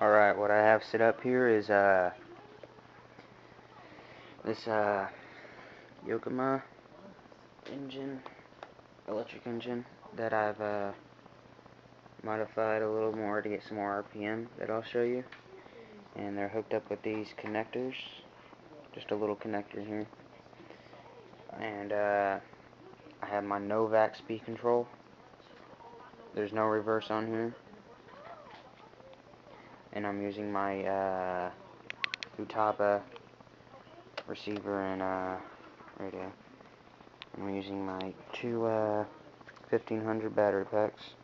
Alright, what I have set up here is this Yokohama engine, electric engine, that I've modified a little more to get some more RPM that I'll show you. And they're hooked up with these connectors, just a little connector here. And I have my Novak speed control. There's no reverse on here. And I'm using my Futaba receiver and radio. I'm using my two 1500 battery packs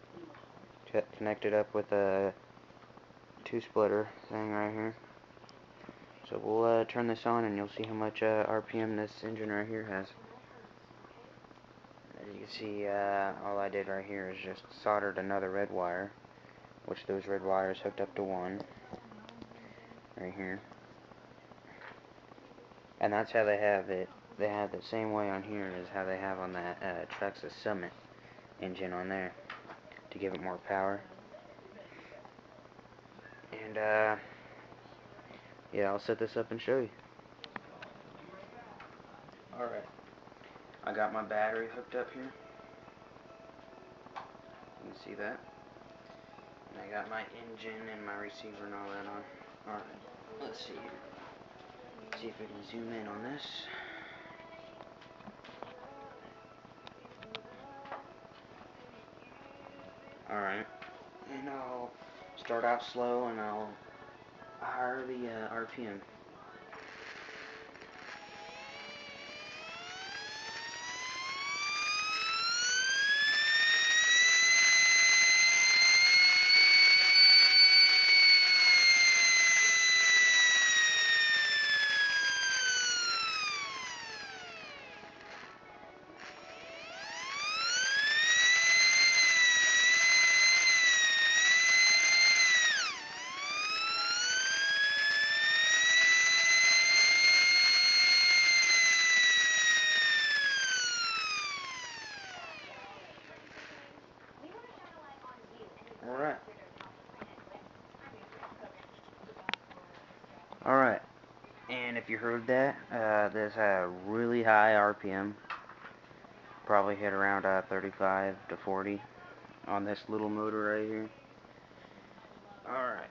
connected up with a 2-splitter thing right here. So we'll turn this on and you'll see how much RPM this engine right here has. As you can see, all I did right here is just soldered another red wire, which those red wires hooked up to one right here. And that's how they have it. They have the same way on here as how they have on that Traxxas Summit engine on there to give it more power. And yeah, I'll set this up and show you. Alright, I got my battery hooked up here. You can see that. And I got my engine and my receiver and all that on. Alright, let's see. See if I can zoom in on this. Alright, and I'll start out slow and I'll higher the RPM. Alright. Alright. And if you heard that, this had a really high RPM. Probably hit around 35 to 40 on this little motor right here. Alright.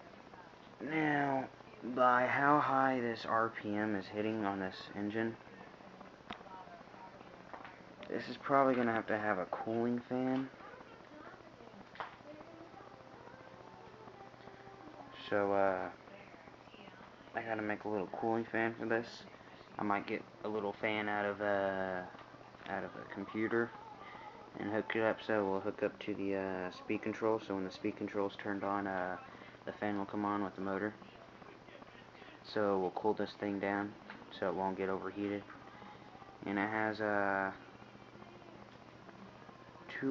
Now, by how high this RPM is hitting on this engine, this is probably going to have a cooling fan. So, I gotta make a little cooling fan for this. I might get a little fan out of a computer and hook it up, so we'll hook up to the speed control, so when the speed control is turned on, the fan will come on with the motor. So we'll cool this thing down so it won't get overheated. And it has 4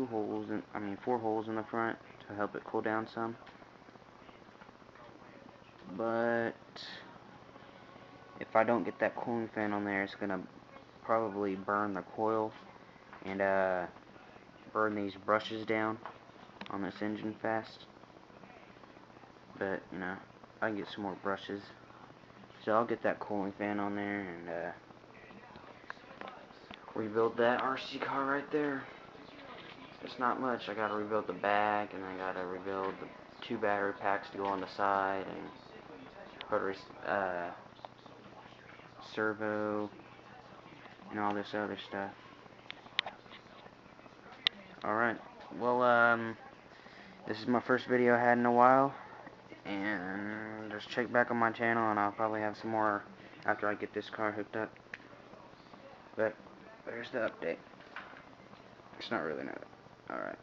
holes in the front to help it cool down some. But if I don't get that cooling fan on there, it's gonna probably burn the coil and burn these brushes down on this engine fast. But you know, I can get some more brushes, so I'll get that cooling fan on there and rebuild that RC car right there. It's not much. I gotta rebuild the back, and I gotta rebuild the 2 battery packs to go on the side, and put a servo and all this other stuff. Alright, well, this is my first video I had in a while, and just check back on my channel, and I'll probably have some more after I get this car hooked up. But there's the update. It's not really not. Alright.